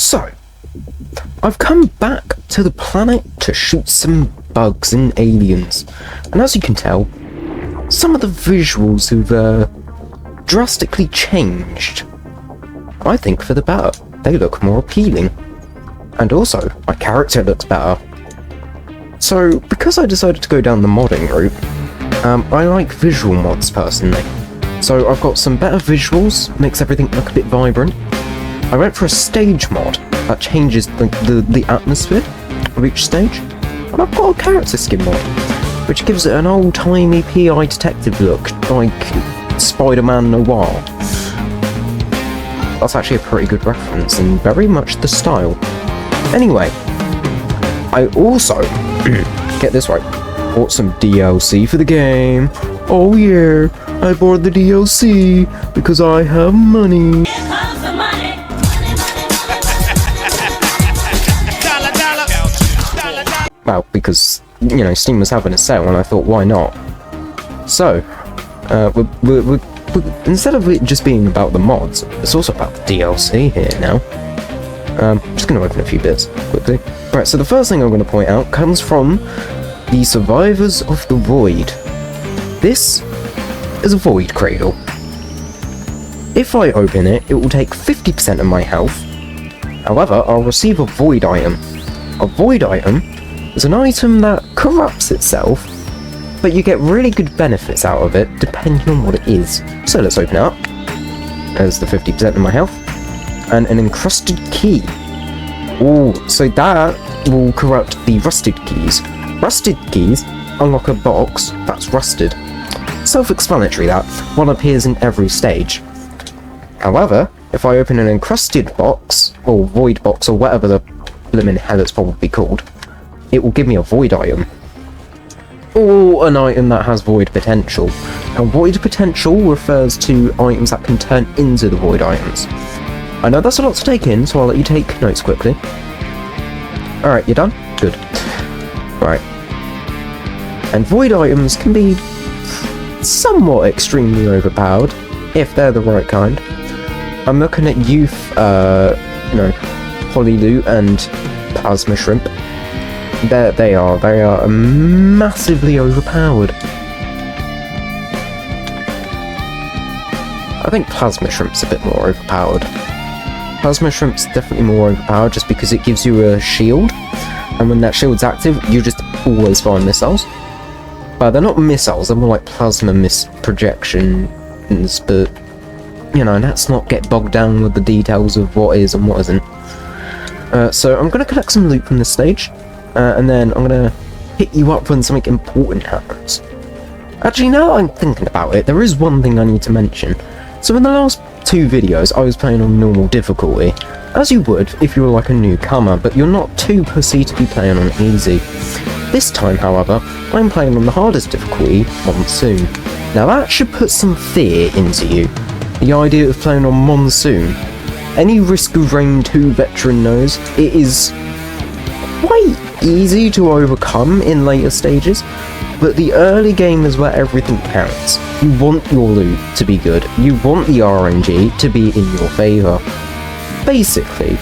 So, I've come back to the planet to shoot some bugs and aliens, and as you can tell, some of the visuals have drastically changed. I think for the better. They look more appealing. And also, my character looks better. So, because I decided to go down the modding route, I like visual mods personally. So I've got some better visuals, makes everything look a bit vibrant. I went for a stage mod that changes the atmosphere of each stage. And I've got a character skin mod, which gives it an old-timey PI detective look, like Spider-Man Noir. That's actually a pretty good reference, and very much the style. Anyway, I also, get this right, bought some DLC for the game. Oh yeah, I bought the DLC because I have money. Well, because, you know, Steam was having a sale and I thought, why not? So, instead of it just being about the mods, it's also about the DLC here now. I'm just going to open a few bits quickly. Right, so the first thing I'm going to point out comes from the Survivors of the Void. This is a Void Cradle. If I open it, it will take 50% of my health. However, I'll receive a Void item. A Void item is an item that corrupts itself, but you get really good benefits out of it depending on what it is. So let's open it up. There's the 50% of my health. And an encrusted key. Oh, so that will corrupt the rusted keys. Rusted keys unlock a box that's rusted. Self-explanatory that, one appears in every stage. However, if I open an encrusted box, or void box, or whatever the blimmin' hell it's probably called, it will give me a void item. Or an item that has void potential. Now, void potential refers to items that can turn into the void items. I know that's a lot to take in, so I'll let you take notes quickly. Alright, you done? Good. Right. And void items can be somewhat extremely overpowered, if they're the right kind. I'm looking at youth, Polyloot and Plasma Shrimp. There they are massively overpowered. I think Plasma Shrimp's a bit more overpowered. Plasma Shrimp's definitely more overpowered just because it gives you a shield, and when that shield's active, you just always fire missiles. But they're not missiles, they're more like plasma projections, but, you know, let's not get bogged down with the details of what is and what isn't. So I'm going to collect some loot from this stage, and then I'm going to hit you up when something important happens. Actually, now I'm thinking about it, there is one thing I need to mention. So in the last 2 videos, I was playing on normal difficulty, as you would if you were like a newcomer, but you're not too pussy to be playing on easy. This time, however, I'm playing on the hardest difficulty, Monsoon. Now that should put some fear into you. The idea of playing on Monsoon. Any Risk Of Rain2 veteran knows it is quite easy to overcome in later stages, but the early game is where everything counts. You want your loot to be good, you want the RNG to be in your favour. Basically,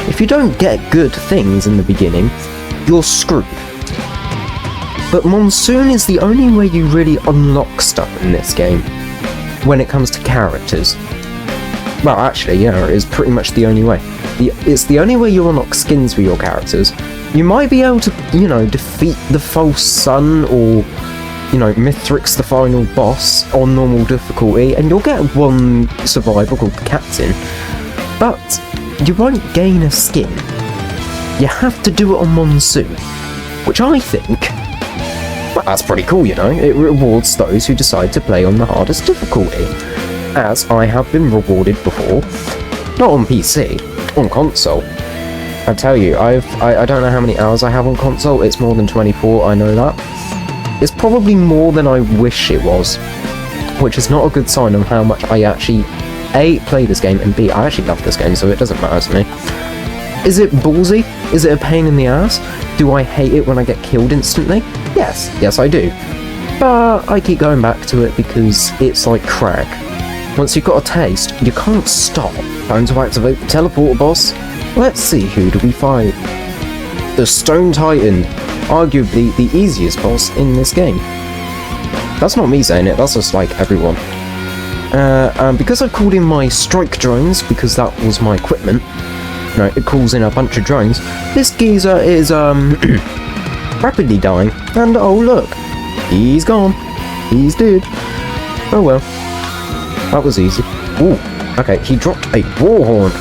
if you don't get good things in the beginning, you're screwed. But Monsoon is the only way you really unlock stuff in this game, when it comes to characters. Well, actually, yeah, it is pretty much the only way. It's the only way you unlock skins for your characters. You might be able to, you know, defeat the False Sun or, you know, Mithrix the final boss on normal difficulty, and you'll get one survivor called the Captain. But you won't gain a skin. You have to do it on Monsoon, which I think, well, that's pretty cool, you know. It rewards those who decide to play on the hardest difficulty, as I have been rewarded before. Not on PC, on console. I tell you, I don't know how many hours I have on console. It's more than 24, I know that. It's probably more than I wish it was, which is not a good sign of how much I actually, A, play this game, and B, I actually love this game, so it doesn't matter to me. Is it ballsy? Is it a pain in the ass? Do I hate it when I get killed instantly? Yes I do. But I keep going back to it because it's like crack. Once you've got a taste, you can't stop. Time to activate the teleporter boss. Let's see, who do we fight? The Stone Titan, arguably the easiest boss in this game. That's not me saying it, that's just like everyone. And because I've called in my strike drones, because that was my equipment, it calls in a bunch of drones, this geezer is rapidly dying, and oh look, he's gone. He's dead. Oh well. That was easy. Ooh, okay, he dropped a war horn.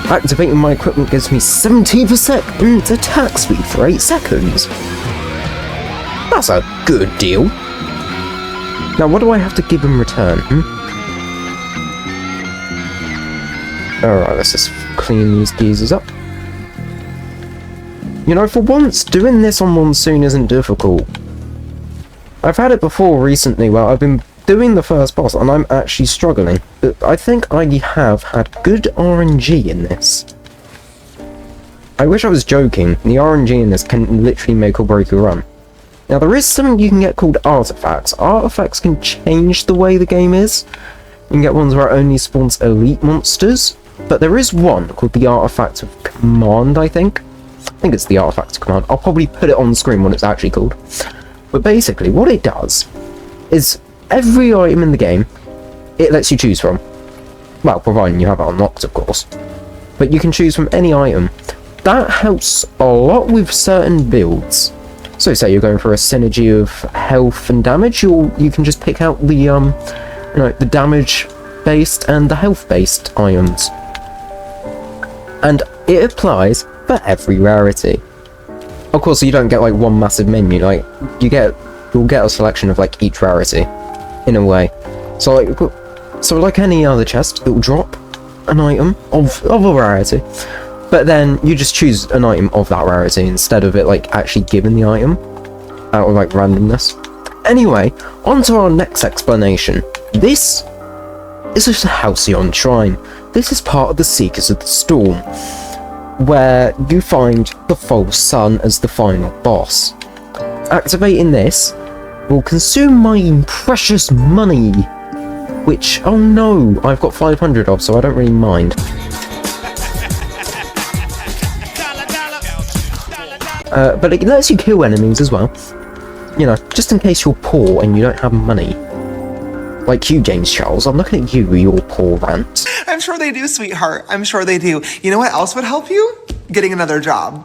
Activating my equipment gives me 70% attack speed for 8 seconds. That's a good deal. Now, what do I have to give in return? Alright, let's just clean these geezers up. You know, for once, doing this on Monsoon isn't difficult. I've had it before recently where I've been doing the first boss and I'm actually struggling. But I think I have had good RNG in this. I wish I was joking. The RNG in this can literally make or break a run. Now, there is something you can get called artifacts. Artifacts can change the way the game is. You can get ones where it only spawns elite monsters. But there is one called the Artifact of Command, I think. I think it's the Artifact of Command. I'll probably put it on screen when it's actually called. But basically, what it does is every item in the game, it lets you choose from. Well, providing you have it unlocked, of course. But you can choose from any item. That helps a lot with certain builds. So say you're going for a synergy of health and damage, you can just pick out the the damage-based and the health-based items. And it applies for every rarity. Of course, you don't get like one massive menu, like you'll get a selection of like each rarity, in a way. So like any other chest, it will drop an item of a rarity, but then you just choose an item of that rarity instead of it like actually giving the item out of like randomness. Anyway, on to our next explanation. This is a Halcyon Shrine. This is part of the Seekers of the Storm, where you find the false sun as the final boss. Activating this will consume my precious money, which, oh no, I've got 500 of, so I don't really mind. But it lets you kill enemies as well, just in case you're poor and you don't have money. Like you, James Charles, I'm looking at you with your poor rant. I'm sure they do, sweetheart. I'm sure they do. You know what else would help you? Getting another job.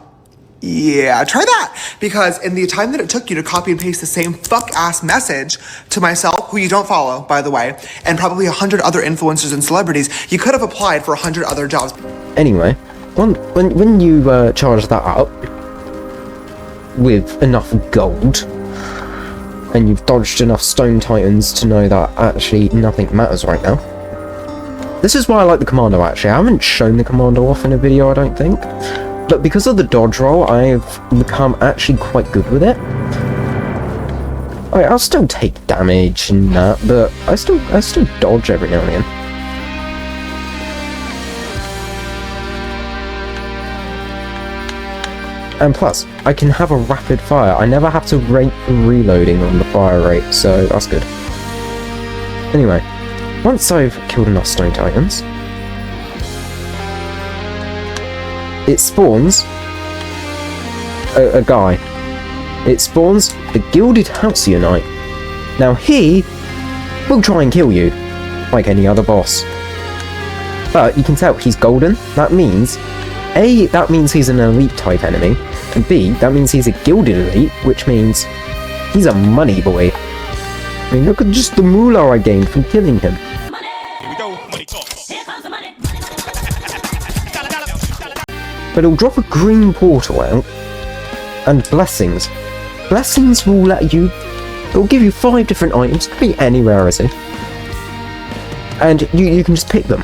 Yeah, try that. Because in the time that it took you to copy and paste the same fuck-ass message to myself, who you don't follow, by the way, and probably 100 other influencers and celebrities, you could have applied for 100 other jobs. Anyway, when you charge that up with enough gold, and you've dodged enough Stone Titans to know that actually nothing matters right now. This is why I like the Commando, actually. I haven't shown the Commando off in a video, I don't think. But because of the dodge roll, I've become actually quite good with it. I'll still take damage and that, but I still dodge every now and again. And plus, I can have a rapid fire. I never have to rate reloading on the fire rate, so that's good. Anyway, once I've killed enough Stone Titans, it spawns a guy. It spawns the Gilded Halcyonite. Now he will try and kill you, like any other boss. But you can tell he's golden. That means, A, that means he's an elite type enemy, and B, that means he's a gilded elite, which means he's a money boy. I mean, look at just the moolah I gained from killing him. Here we go, money talks. Here comes the money. But he'll drop a green portal out, and blessings. Blessings will let you, it'll give you 5 different items, could be any rarity. And you can just pick them.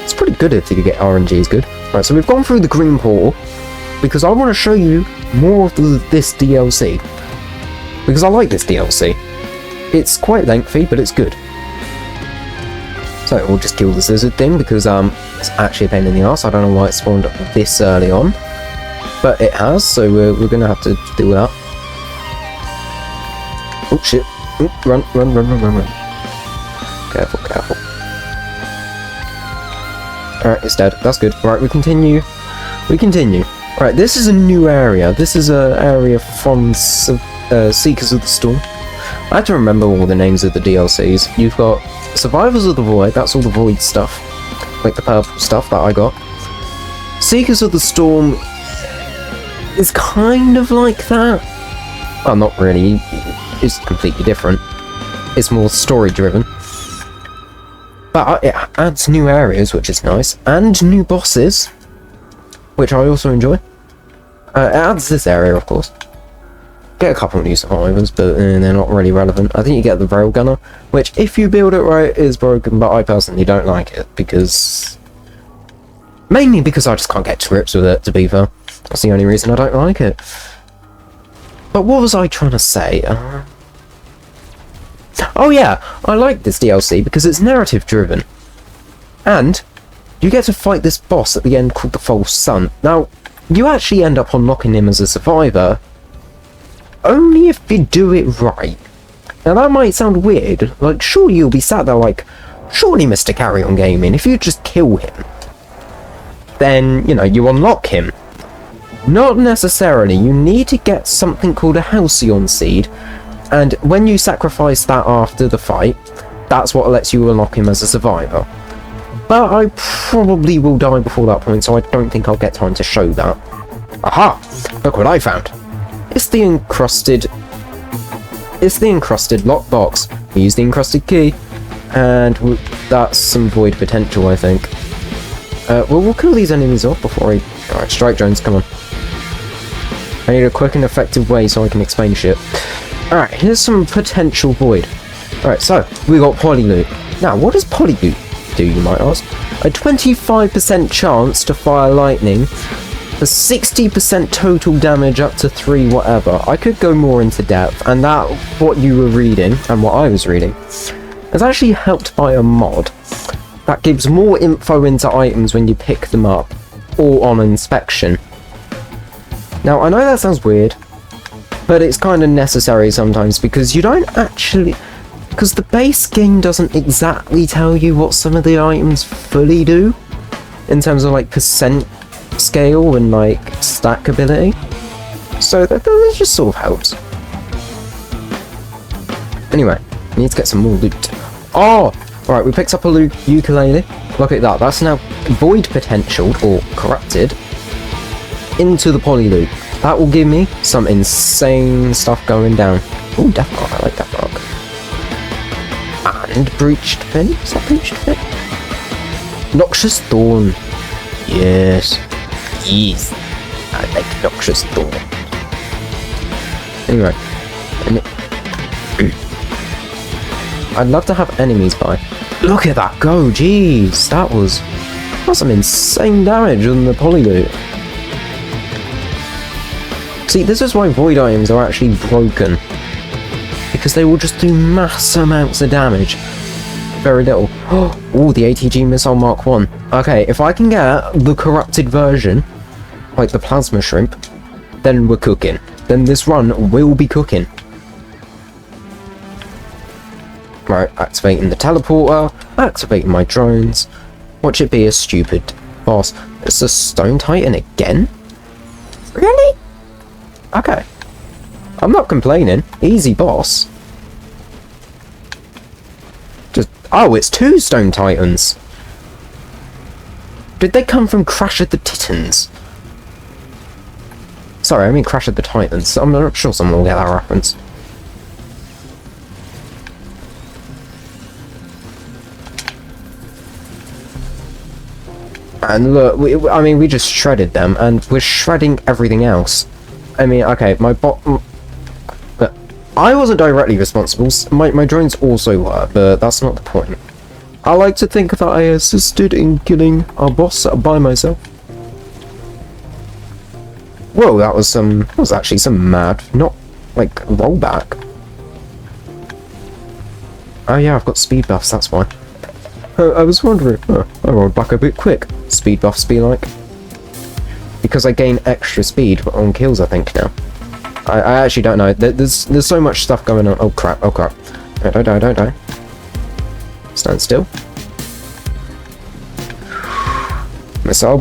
It's pretty good if you get RNG is good. Right, so we've gone through the green portal, because I want to show you more of this DLC. Because I like this DLC. It's quite lengthy, but it's good. So we'll just kill this lizard thing, because it's actually a pain in the ass. I don't know why it spawned this early on. But it has, so we're going to have to deal with that. Oh shit. Run. Careful. Alright, it's dead. That's good. Right, we continue we continue. Right, this is a new area. This is an area from Seekers of the Storm. I have to remember all the names of the DLCs. You've got Survivors of the Void, that's all the Void stuff. Like the purple stuff that I got. Seekers of the Storm is kind of like that. Well, not really. It's completely different. It's more story-driven. But it adds new areas, which is nice. And new bosses, which I also enjoy. It adds this area, of course. Get a couple of new survivors, but they're not really relevant. I think you get the Railgunner, which, if you build it right, is broken, but I personally don't like it, because... Mainly because I just can't get to grips with it, to be fair. That's the only reason I don't like it. But what was I trying to say? Oh yeah, I like this DLC because it's narrative-driven. And you get to fight this boss at the end called the False Sun. Now, you actually end up unlocking him as a survivor, only if you do it right. Now that might sound weird, like surely you'll be sat there like, surely Mr. Carry On Gaming, if you just kill him, then, you know, you unlock him. Not necessarily, you need to get something called a Halcyon Seed, and when you sacrifice that after the fight, that's what lets you unlock him as a survivor. But I probably will die before that point, so I don't think I'll get time to show that. Aha! Look what I found! It's the encrusted lockbox. We use the encrusted key, and that's some void potential, I think. Well, we'll kill these enemies off before I... Alright, Strike Jones, come on. I need a quick and effective way so I can explain shit. Alright, here's some potential void. Alright, so, we got Polyloot. Now, what does Polyloot do, you might ask? A 25% chance to fire lightning, for 60% total damage up to 3 whatever. I could go more into depth, and that, what you were reading, and what I was reading, is actually helped by a mod that gives more info into items when you pick them up, or on inspection. Now, I know that sounds weird, but it's kind of necessary sometimes, because you don't actually... Because the base game doesn't exactly tell you what some of the items fully do, in terms of, like, percent scale and, like, stackability. So, that just sort of helps. Anyway, we need to get some more loot. Oh! Alright, we picked up a ukulele. Look at that, that's now void potentialed, or corrupted, into the Polyloot. That will give me some insane stuff going down. Oh, Death Mark, I like Death Mark. And Breached Fin? Is that Breached Fin? Noxious Thorn. Yes. Yes. I like Noxious Thorn. Anyway. I'd love to have enemies by. Look at that go, jeez. That's some insane damage on the Polyloot. See, this is why void items are actually broken. Because they will just do mass amounts of damage. Very little. Oh, the ATG Missile Mark 1. Okay, if I can get the corrupted version, like the Plasma Shrimp, then we're cooking. Then this run will be cooking. Right, activating the teleporter, activating my drones. Watch it be a stupid boss. It's a Stone Titan again? Really? Okay. I'm not complaining. Easy boss. Just... Oh, it's 2 Stone Titans. Did they come from Crash of the Titans? Sorry, I mean Crash of the Titans. I'm not sure someone will get that reference. And look, we just shredded them, and we're shredding everything else. I mean, okay, my bot... But I wasn't directly responsible, my drones also were, but that's not the point. I like to think that I assisted in killing our boss by myself. Whoa, that was actually some mad, not, like, rollback. Oh yeah, I've got speed buffs, that's why. I was wondering, I rolled back a bit quick. Speed buffs be like. Because I gain extra speed on kills, I think, now. I actually don't know. There's so much stuff going on. Oh crap, oh crap. Don't die. Stand still. Missile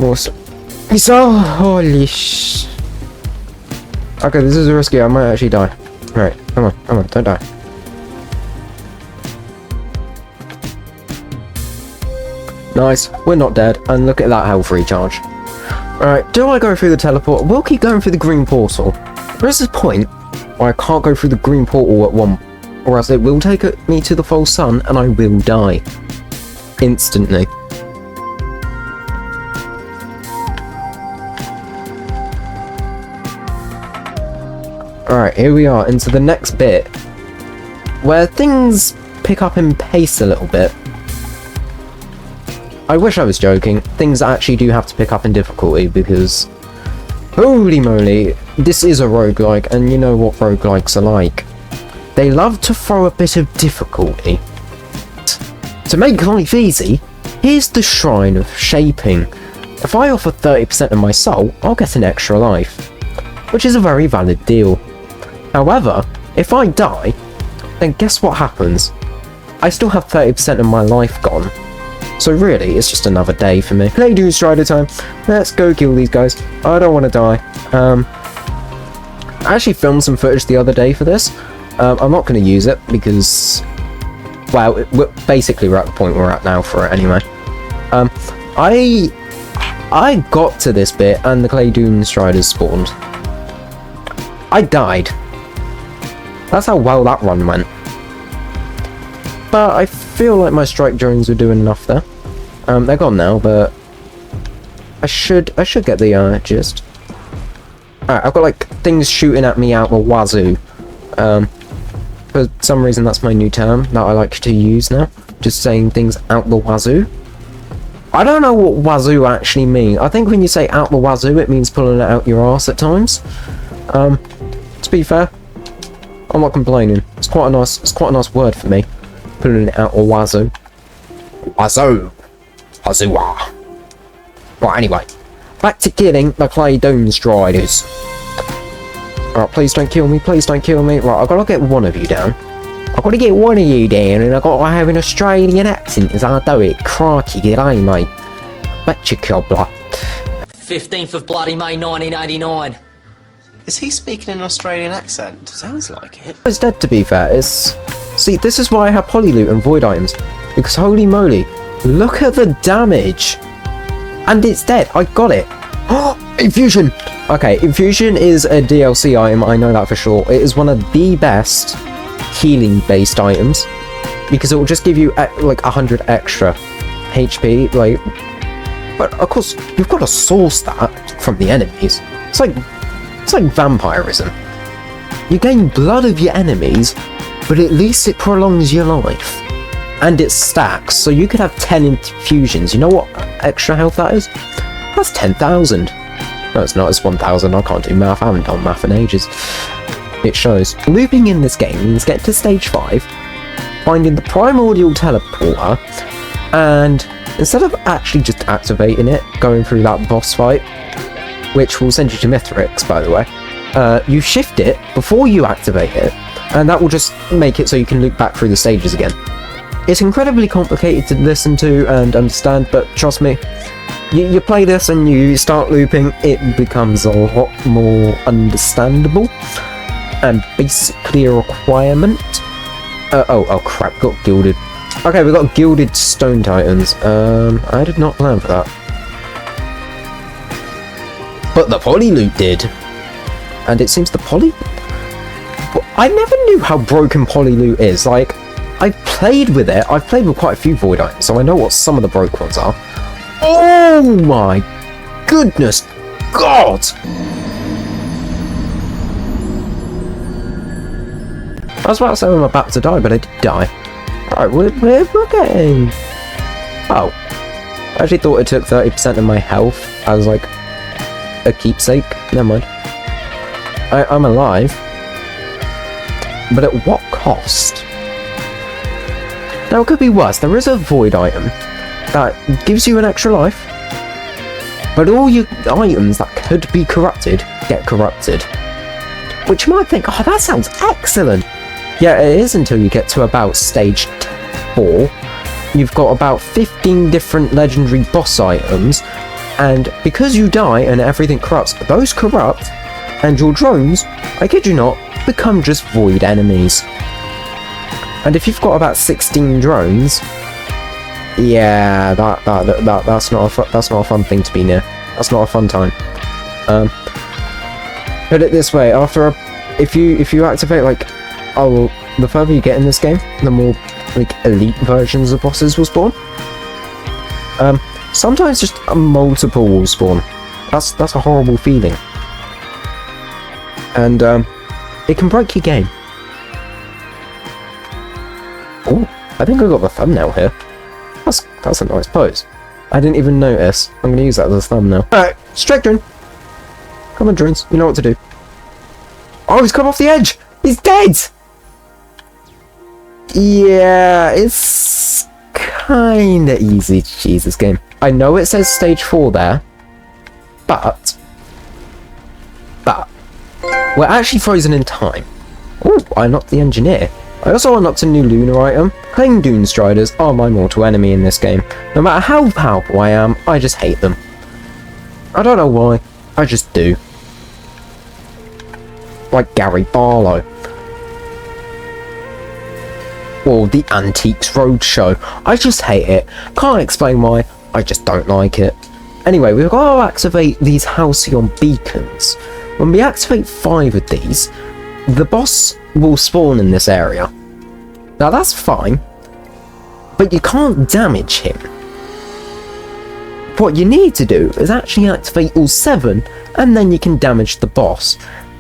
It's all holy sh. Okay, this is risky. I might actually die. Alright, come on, don't die. Nice, we're not dead, and look at that health recharge. Alright, do I go through the teleport? We'll keep going through the green portal. There is a point where I can't go through the green portal at one, or else it will take me to the false sun, and I will die. Instantly. Alright, here we are, into the next bit, where things pick up in pace a little bit. I wish I was joking. Things actually do have to pick up in difficulty because, holy moly, this is a roguelike, and you know what roguelikes are like. They love to throw a bit of difficulty. To make life easy, here's the Shrine of Shaping. If I offer 30% of my soul, I'll get an extra life, which is a very valid deal. However, if I die, then guess what happens? I still have 30% of my life gone. So really, it's just another day for me. Play Doom Strider time. Let's go kill these guys. I don't want to die. I actually filmed some footage the other day for this. I'm not going to use it because, well, basically we're at the point we're at now for it anyway. I got to this bit and the Clay Doom Striders spawned. I died. That's how well that run went. But I feel like my strike drones were doing enough there. They're gone now, but I should get the gist. Alright, I've got like things shooting at me out the wazoo. For some reason that's my new term that I like to use now. Just saying things out the wazoo. I don't know what wazoo actually means. I think when you say out the wazoo, it means pulling it out your arse at times. To be fair, I'm not complaining. It's quite a nice word for me. Pulling it out the wazoo. Wazoo. Wazoo-ah. Right, anyway. Back to killing the Clay Doom Striders. Right, please don't kill me, please don't kill me. Right, I've got to get one of you down. I've got to get one of you down, and I've got to have an Australian accent as I do it. Crikey, g'day, mate. Betcha cobbler. 15th of bloody May 1989. Is he speaking in an Australian accent? Sounds like it. It's dead, to be fair. See, this is why I have polyloot and void items. Because holy moly, look at the damage. And it's dead, I got it. Oh, infusion! Okay, infusion is a DLC item, I know that for sure. It is one of the best healing based items. Because it will just give you like 100 extra HP, like... But of course, you've got to source that from the enemies. It's like vampirism. You gain blood of your enemies, but at least it prolongs your life. And it stacks, so you could have 10 infusions. You know what extra health that is? That's 10,000. No, it's not, it's 1,000. I can't do math, I haven't done math in ages. It shows. Looping in this game means getting to stage 5, finding the primordial teleporter, and instead of actually just activating it, going through that boss fight, which will send you to Mithrix, by the way, you shift it before you activate it, and that will just make it so you can loop back through the stages again. It's incredibly complicated to listen to and understand, but trust me, you play this and you start looping, it becomes a lot more understandable, and basically a requirement. Oh crap, got gilded. Okay, we got gilded stone titans. I did not plan for that. But the polyloot did. And it seems the I never knew how broken polyloot is. Like, I've played with it. I've played with quite a few void items, so I know what some of the broke ones are. Oh my goodness God! I was about to say I'm about to die, but I did die. Alright, we're getting... Oh. I actually thought it took 30% of my health as, like, a keepsake. Never mind. I'm alive. But at what cost? Now, it could be worse. There is a void item that gives you an extra life, but all your items that could be corrupted get corrupted. Which you might think, oh, that sounds excellent. Yeah, it is until you get to about stage 4. You've got about 15 different legendary boss items, And because you die and everything corrupts, those corrupt, and your drones, I kid you not, become just void enemies. And if you've got about 16 drones, yeah, that's not a fun thing to be near. That's not a fun time. Put it this way: if you activate like, the further you get in this game, the more like elite versions of bosses will spawn. Sometimes just multiple will spawn. That's a horrible feeling, and it can break your game. Oh, I think I got the thumbnail here. That's a nice pose. I didn't even notice. I'm gonna use that as a thumbnail. Alright, strike drone. Come on, drones. You know what to do. Oh, he's come off the edge! He's dead! Yeah, it's kinda easy to cheese this game. I know it says stage 4 there, but we're actually frozen in time. Oh, I unlocked the engineer. I also unlocked a new lunar item. Clanged Dune Striders are my mortal enemy in this game. No matter how powerful I am, I just hate them. I don't know why, I just do. Like Gary Barlow. Or the Antiques Roadshow. I just hate it. Can't explain why, I just don't like it. Anyway, we've got to activate these Halcyon beacons. When we activate 5 of these, the boss will spawn in this area. Now that's fine, but you can't damage him. What you need to do is actually activate all 7, and then you can damage the boss.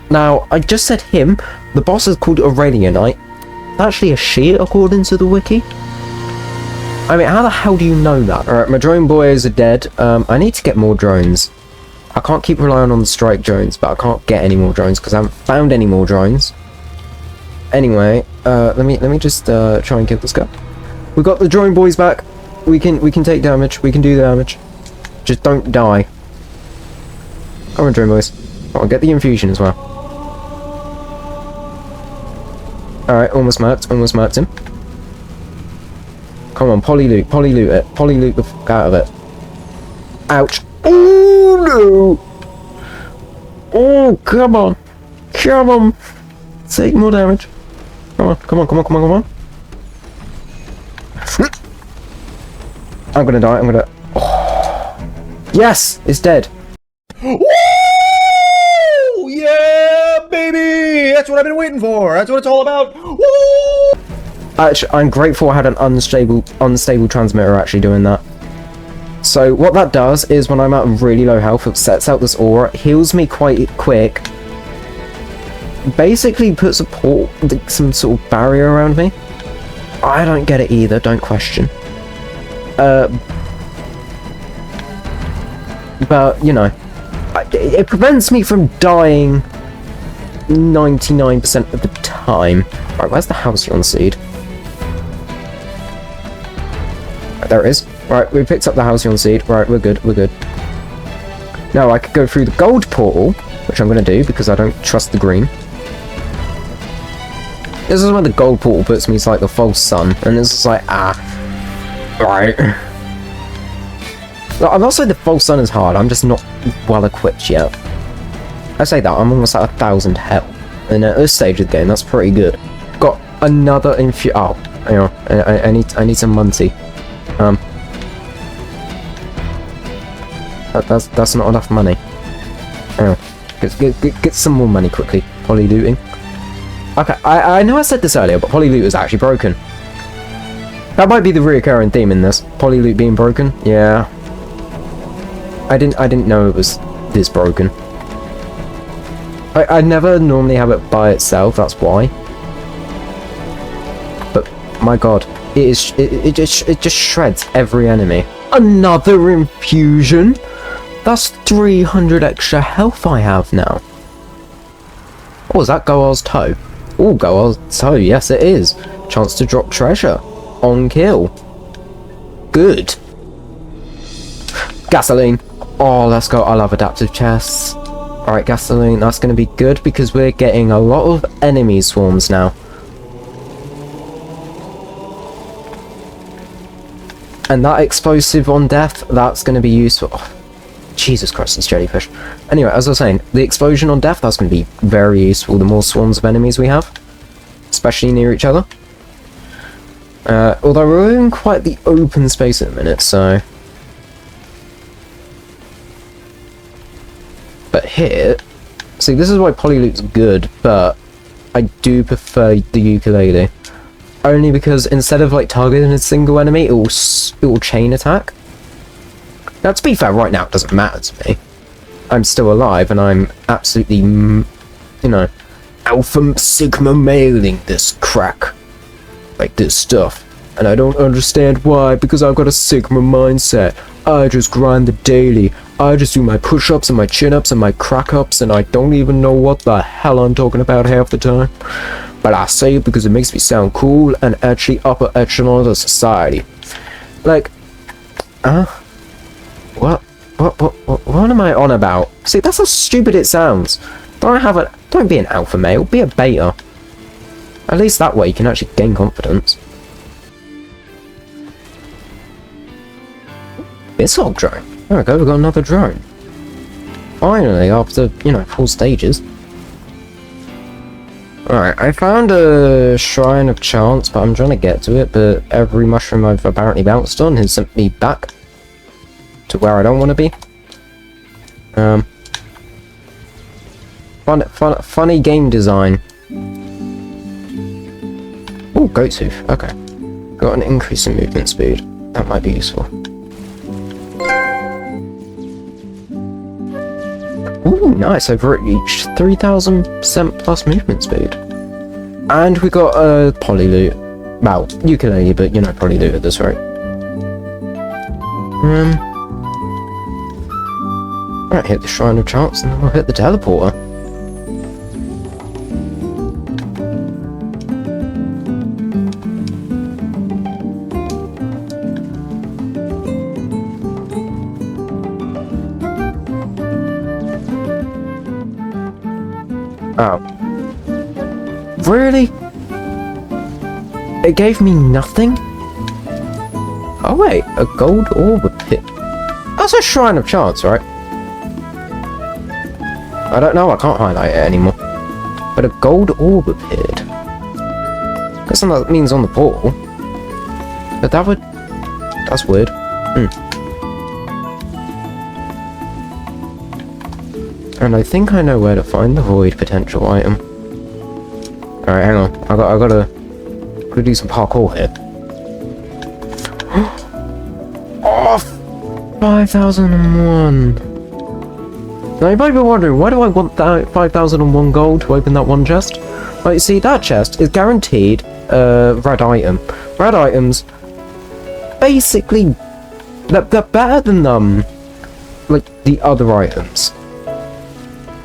Now, I just said him, the boss is called Aurelianite. It's actually a she, according to the wiki. I mean, how the hell do you know that? Alright, my drone boys are dead. I need to get more drones. I can't keep relying on the strike drones, but I can't get any more drones because I haven't found any more drones. Anyway, let me just try and kill this guy. We got the drone boys back. We can take damage. We can do damage. Just don't die. Come on, drone boys. I'll get the infusion as well. Alright, almost marked him. Come on, polyloot it. Polyloot the fuck out of it. Ouch. Oh no! Oh, come on. Come on. Take more damage. Come on. I'm gonna die, Oh. Yes! It's dead. Woo! Yeah, baby! That's what I've been waiting for. That's what it's all about. Woo! Actually, I'm grateful I had an unstable transmitter actually doing that. So what that does is when I'm at really low health, it sets out this aura, heals me quite quick. Basically puts some sort of barrier around me. I don't get it either, don't question. But, you know, it prevents me from dying 99% of the time. Right, where's the Halcyon seed? Right, there it is. Right, we picked up the Halcyon seed. Right, we're good. Now I could go through the gold portal, which I'm going to do because I don't trust the green. This is where the gold portal puts me, it's like the false sun, and it's just like, right. I'm not saying the false sun is hard, I'm just not well equipped yet. I say that, I'm almost at 1,000 health, and at this stage of the game, that's pretty good. Got another hang on, I need some munty. That's not enough money. Get some more money quickly. Poly looting. Okay, I know I said this earlier, but poly loot is actually broken. That might be the reoccurring theme in this. Poly loot being broken. Yeah. I didn't know it was this broken. I never normally have it by itself. That's why. But my god, it just shreds every enemy. Another infusion. That's 300 extra health I have now. Oh, is that Goar's toe? Oh, Goar's toe, yes it is. Chance to drop treasure. On kill. Good. Gasoline. Oh, let's go. I love adaptive chests. Alright, gasoline, that's going to be good because we're getting a lot of enemy swarms now. And that explosive on death, that's going to be useful. Jesus Christ, this jellyfish. Anyway, as I was saying, the explosion on death, that's going to be very useful the more swarms of enemies we have. Especially near each other. Although we're in quite the open space at the minute, so... But here... See, this is why Polyloop's good, but I do prefer the ukulele. Only because instead of like targeting a single enemy, it will chain attack. Now, to be fair, right now it doesn't matter to me. I'm still alive, and I'm absolutely, you know, alpha sigma mailing this crack. Like this stuff. And I don't understand why, because I've got a sigma mindset. I just grind the daily. I just do my push-ups and my chin-ups and my crack-ups, and I don't even know what the hell I'm talking about half the time. But I say it because it makes me sound cool and actually upper echelon of society. Like, what am I on about? See, that's how stupid it sounds. Don't be an alpha male, be a beta. At least that way you can actually gain confidence. Missile drone. There we go, we've got another drone. Finally, after, you know, 4 stages. Alright, I found a Shrine of Chance, but I'm trying to get to it, but every mushroom I've apparently bounced on has sent me back to where I don't want to be. Funny game design. Oh, goat's hoof. Okay. Got an increase in movement speed. That might be useful. Ooh, nice. I've reached 3,000% plus movement speed. And we got a Polyloop. Well, ukulele, but you know, Polyloop at this rate. Right, hit the Shrine of Chance and then we'll hit the teleporter. Oh. Really? It gave me nothing? Oh wait, a gold orb pit. That's a Shrine of Chance, right? I don't know, I can't highlight it anymore. But a gold orb appeared. Guess that means on the portal. But that would... That's weird. And I think I know where to find the void potential item. Alright, hang on. I gotta do some parkour here. Oh! 5001! Now you might be wondering, why do I want that 5001 gold to open that one chest? Well, you see, that chest is guaranteed red item. Red items, basically, they're better than like the other items.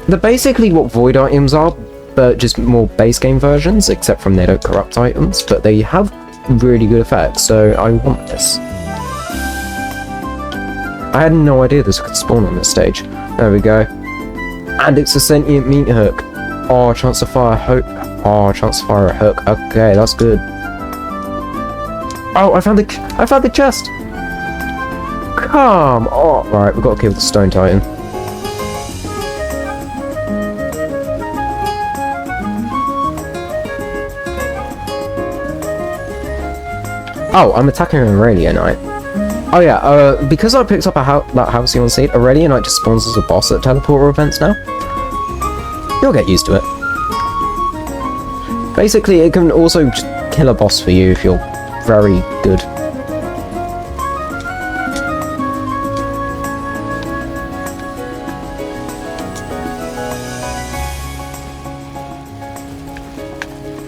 They're basically what void items are, but just more base game versions, except from they don't corrupt items, but they have really good effects, so I want this. I had no idea this could spawn on this stage. There we go. And it's a sentient meat hook. Oh, chance to fire a hook. Oh, chance to fire a hook. Okay, that's good. Oh, I found the chest! Come on! Right, we've got to kill the Stone Titan. Oh, I'm attacking an Aurelianite. Oh yeah, because I picked up that Halcyon Seed, Aurelianite just spawns as a boss at teleporter events now. You'll get used to it. Basically, it can also just kill a boss for you if you're very good.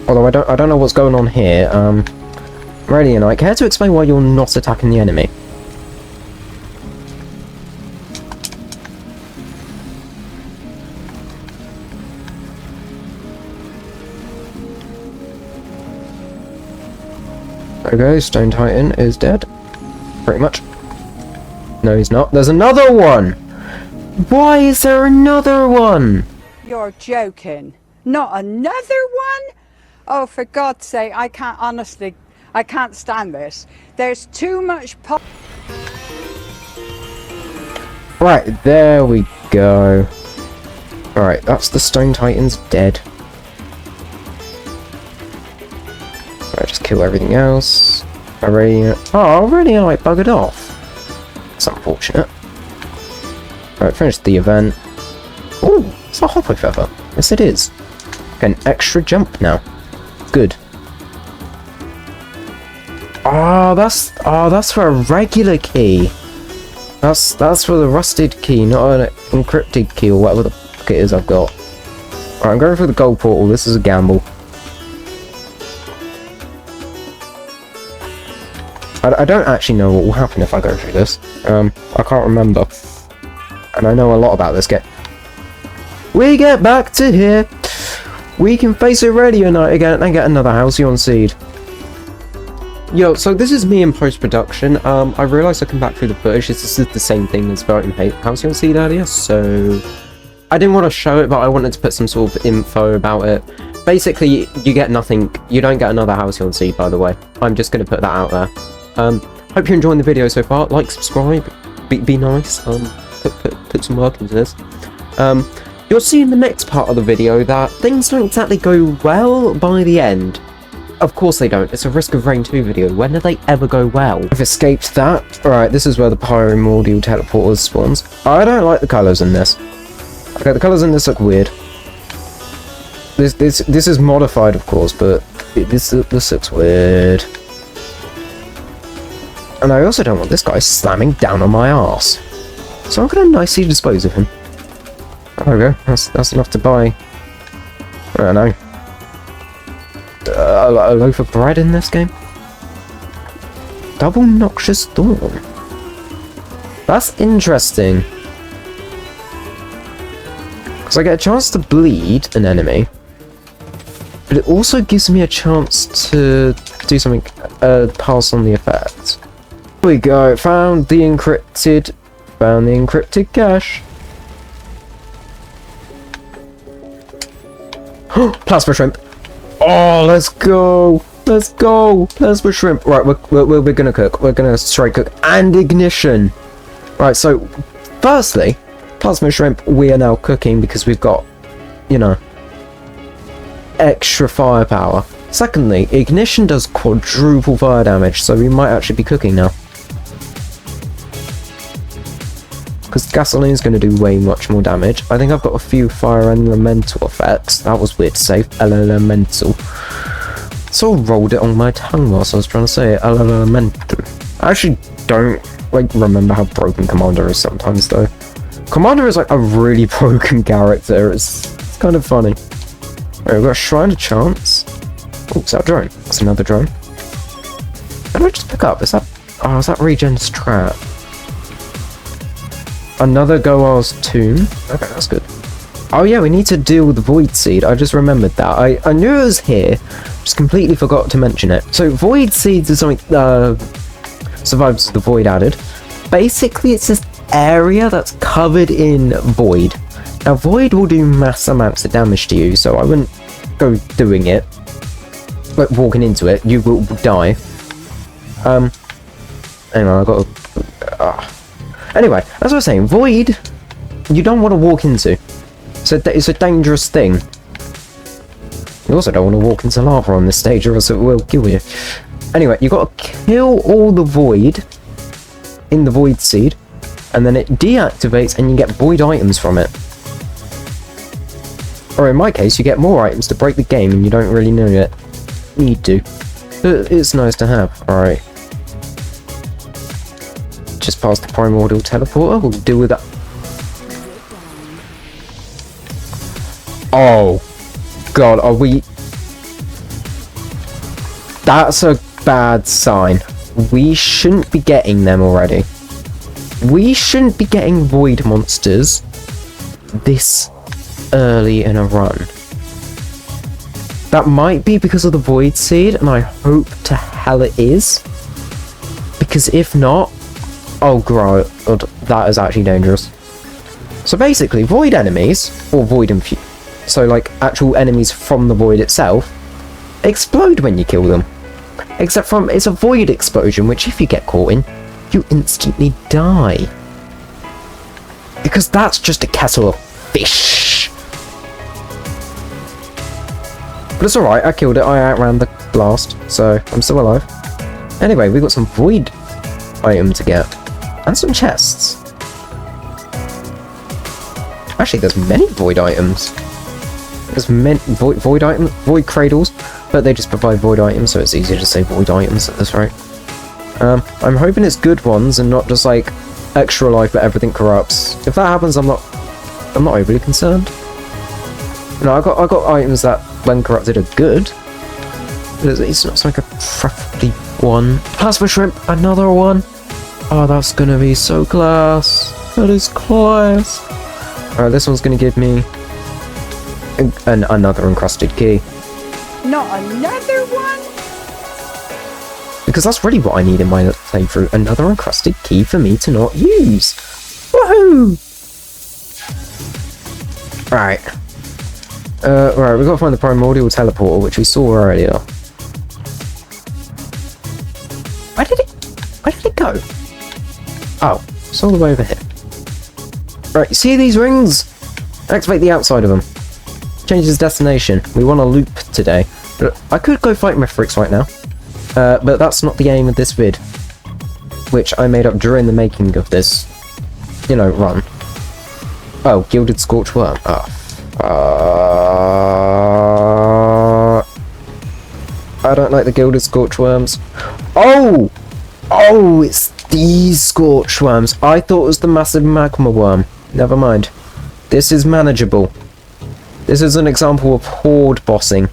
Although I don't know what's going on here. Aurelianite, care to explain why you're not attacking the enemy? Okay, Stone Titan is dead. Pretty much. No, he's not. There's another one! Why is there another one? You're joking. Not another one? Oh, for God's sake, I can't stand this. There's too much Right, there we go. Alright, that's the Stone Titans dead. Alright, just kill everything else. Already like buggered off. It's unfortunate. Alright, finish the event. Ooh, it's a Hopper Feather. Yes, it is. An extra jump now. Good. That's for a regular key. That's for the rusted key, not an encrypted key or whatever the fuck it is I've got. Alright, I'm going for the gold portal. This is a gamble. I don't actually know what will happen if I go through this. I can't remember. And I know a lot about this game. We get back to here. We can face a radio night again and get another Halcyon Seed. Yo, so this is me in post-production. I realised I come back through the footage. This is the same thing as voting Halcyon Seed earlier, so I didn't want to show it, but I wanted to put some sort of info about it. Basically, you get nothing. You don't get another Halcyon Seed, by the way. I'm just going to put that out there. Hope you're enjoying the video so far. Like, subscribe, be nice. Put some work into this. You'll see in the next part of the video that things don't exactly go well by the end. Of course they don't. It's a Risk of Rain 2 video. When do they ever go well? I've escaped that. Alright, this is where the Pyromordial Teleporter spawns. I don't like the colours in this. Okay, the colours in this look weird. This is modified, of course, but this looks weird. And I also don't want this guy slamming down on my arse. So I'm going to nicely dispose of him. There we go. That's enough to buy. I don't know. A loaf of bread in this game? Double Noxious Thorn. That's interesting. Because I get a chance to bleed an enemy. But it also gives me a chance to do something, pass on the effect. Here we go. Found the encrypted cache. Plasma shrimp. Oh, let's go. Let's go. Plasma shrimp. Right, we're gonna cook. We're gonna straight cook and ignition. Right, so firstly, plasma shrimp we are now cooking because we've got, you know, extra firepower. Secondly, ignition does quadruple fire damage, so we might actually be cooking now. Because gasoline is going to do way much more damage. I think I've got a few fire elemental effects. That was weird to say. Elemental. So I rolled it on my tongue whilst I was trying to say it. Elemental. I actually don't remember how broken Commander is sometimes though. Commander is like a really broken character. It's kind of funny. Alright, we've got a Shrine of Chance. Oh, is that a drone? That's another drone. How do I just pick up? Is that... Oh, is that Regen's trap? Another Goar's Tomb. Okay, that's good. Oh yeah, we need to deal with the Void Seed. I just remembered that. I knew it was here, just completely forgot to mention it. So Void Seeds is something survives the Void added. Basically, it's this area that's covered in Void. Now, Void will do mass amounts of damage to you, so I wouldn't go doing it. Like walking into it, you will die. Anyway, I got to... Anyway, as I was saying, Void, you don't want to walk into. So it's a dangerous thing. You also don't want to walk into lava on this stage, or else it will kill you. Anyway, you've got to kill all the Void in the Void Seed, and then it deactivates, and you get Void items from it. Or in my case, you get more items to break the game, and you don't really know yet. Need to. But it's nice to have. Alright. Just past the Primordial Teleporter, we'll deal with that. Oh god, are we... That's a bad sign. We shouldn't be getting them already. We shouldn't be getting Void monsters this early in a run. That might be because of the Void Seed, and I hope to hell it is. Because if not, oh god, that is actually dangerous. So basically, Void enemies, or Void so like actual enemies from the Void itself, explode when you kill them. Except from, it's a Void explosion, which if you get caught in, you instantly die. Because that's just a kettle of fish. But it's alright, I killed it, I outran the blast, so I'm still alive. Anyway, we got some void item to get. And some chests. Actually, there's many void items. There's many void items, void cradles, but they just provide void items, so it's easier to say void items at this rate. I'm hoping it's good ones and not just like extra life but everything corrupts. If that happens, I'm not overly concerned. No, I got items that when corrupted are good. But it's not like a preferably one. Plasma shrimp, another one. Oh, that's gonna be so class. That is class. Alright, this one's gonna give me another encrusted key. Not another one? Because that's really what I need in my playthrough. Another encrusted key for me to not use. Woohoo! Right. Right, we've got to find the primordial teleporter, which we saw earlier. Where did it go? Oh, it's all the way over here. Right, you see these rings? Activate the outside of them. Changes destination. We want a loop today. But I could go fight Mithrix right now. But that's not the aim of this vid. Which I made up during the making of this, run. Oh, Gilded Scorched Worm. I don't like the Gilded Scorched Worms. Oh! Oh, it's these Scorched Worms. I thought it was the massive magma worm. Never mind. This is manageable. This is an example of horde bossing.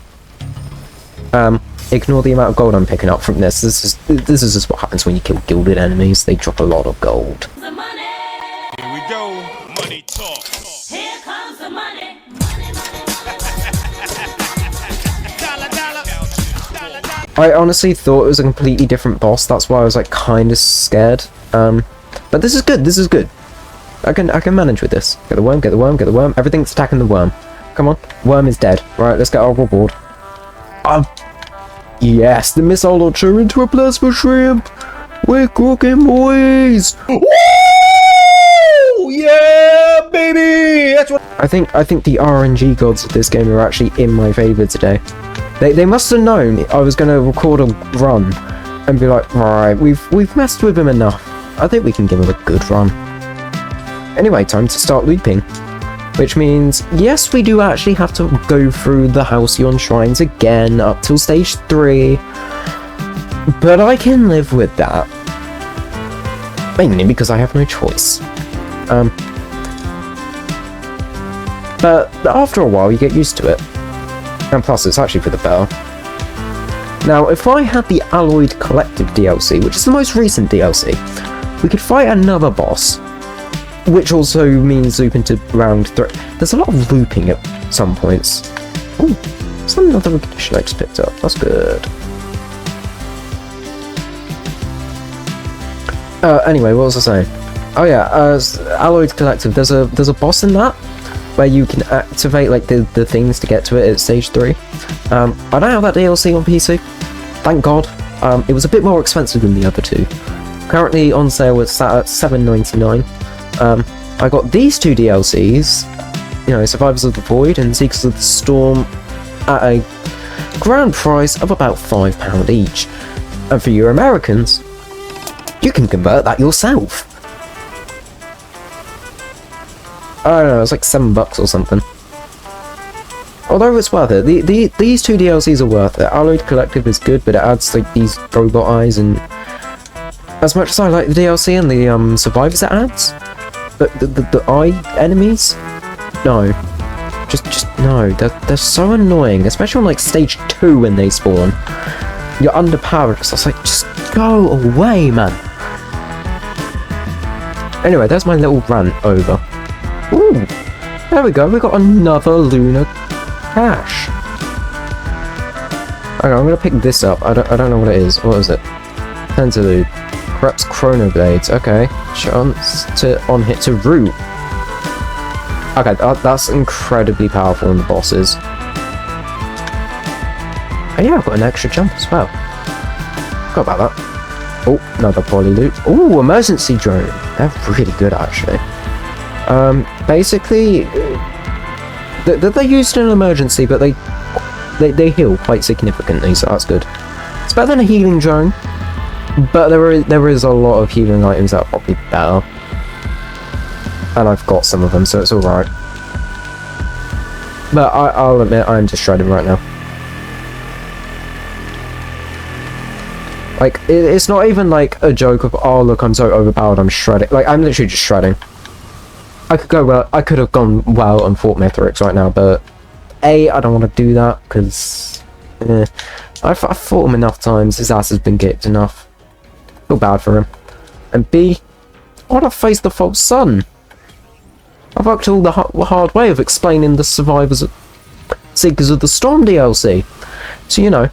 Ignore the amount of gold I'm picking up from this. This is just what happens when you kill gilded enemies. They drop a lot of gold. The money. Here we go. Money talk. Here comes the money. I honestly thought it was a completely different boss. That's why I was like kind of scared. But this is good. This is good. I can manage with this. Get the worm. Get the worm. Get the worm. Everything's attacking the worm. Come on. Worm is dead. Right. Let's get our reward. Yes, the missile launcher into a plasma shrimp. We're cooking, boys. Woo! Yeah, baby. That's what. I think the RNG gods of this game are actually in my favour today. They must have known I was going to record a run and be like, right, we've messed with him enough. I think we can give him a good run. Anyway, time to start looping. Which means, yes, we do actually have to go through the Halcyon Shrines again up till stage 3. But I can live with that. Mainly because I have no choice. But after a while, you get used to it. And plus, it's actually for the better. Now, if I had the Alloyed Collective DLC, which is the most recent DLC, we could fight another boss. Which also means looping to round 3. There's a lot of looping at some points. Oh, there's another condition I just picked up. That's good. Anyway, what was I saying? Oh yeah, Alloyed Collective. There's a boss in that where you can activate like the things to get to it at stage 3. I don't have that DLC on PC. Thank God. It was a bit more expensive than the other two. Currently on sale, it's sat at $7.99. I got these two DLCs, Survivors of the Void and Seekers of the Storm, at a grand price of about £5 each. And for you Americans, you can convert that yourself. I don't know, it's like $7 or something. Although it's worth it. These two DLCs are worth it. Alloyed Collective is good, but it adds like these robot eyes, and as much as I like the DLC and the survivors it adds, but the eye enemies, no, just no. They're so annoying, especially on like stage 2 when they spawn. You're underpowered. So it's like, just go away, man. Anyway, there's my little rant over. Ooh, there we go. We got another lunar cache. Okay, I'm gonna pick this up. I don't know what it is. What is it? Pentaloop. Perhaps Chronoblades. Okay. Chance to on hit to root. Okay, that's incredibly powerful in the bosses. Oh yeah, I've got an extra jump as well. Forgot about that. Oh, another poly loop. Oh, emergency drone. They're really good actually. Basically, they're used in an emergency, but they heal quite significantly, so that's good. It's better than a healing drone, but there is a lot of healing items that are probably better. And I've got some of them, so it's alright. But I'll admit, I'm just shredding right now. Like, it's not even like a joke of, oh look, I'm so overpowered, I'm shredding. Like, I'm literally just shredding. I could have gone well and fought Mithrix right now, but A, I don't want to do that, because I've fought him enough times, his ass has been kicked enough. Feel bad for him. And B, I want to face the false sun. I've worked all the hard way of explaining the survivors, Seekers of the Storm DLC. So, you know,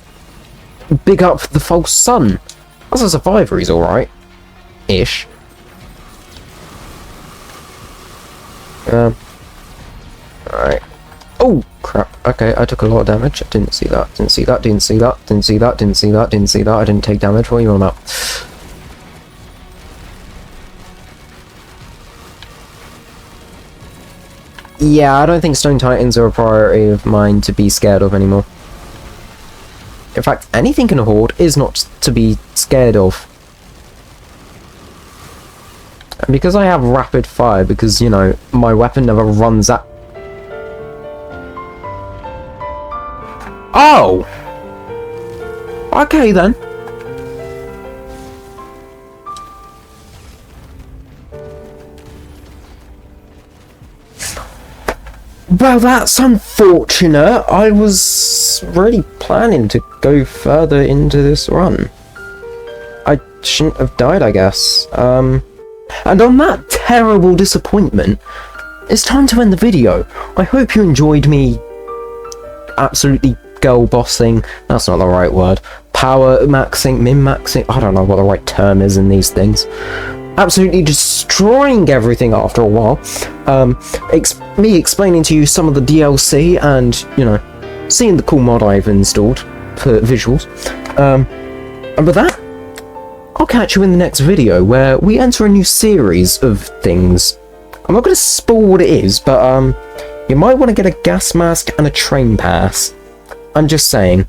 big up the false sun. As a survivor, he's alright. Ish. Alright. Oh, crap. Okay, I took a lot of damage. I didn't see that. Didn't see that. Didn't see that. Didn't see that. Didn't see that. Didn't see that. I didn't take damage. What are you on about? Yeah, I don't think Stone Titans are a priority of mine to be scared of anymore. In fact, anything in a horde is not to be scared of. And because I have rapid fire, because, you know, my weapon never runs out. Oh! Okay then. Well, that's unfortunate. I was really planning to go further into this run. I shouldn't have died, I guess. And on that terrible disappointment, it's time to end the video. I hope you enjoyed me absolutely girl bossing. That's not the right word. Power maxing, min maxing. I don't know what the right term is in these things. Absolutely destroying everything after a while. Me explaining to you some of the DLC and, you know, seeing the cool mod I've installed for visuals. And with that, I'll catch you in the next video where we enter a new series of things. I'm not going to spoil what it is, but you might want to get a gas mask and a train pass. I'm just saying.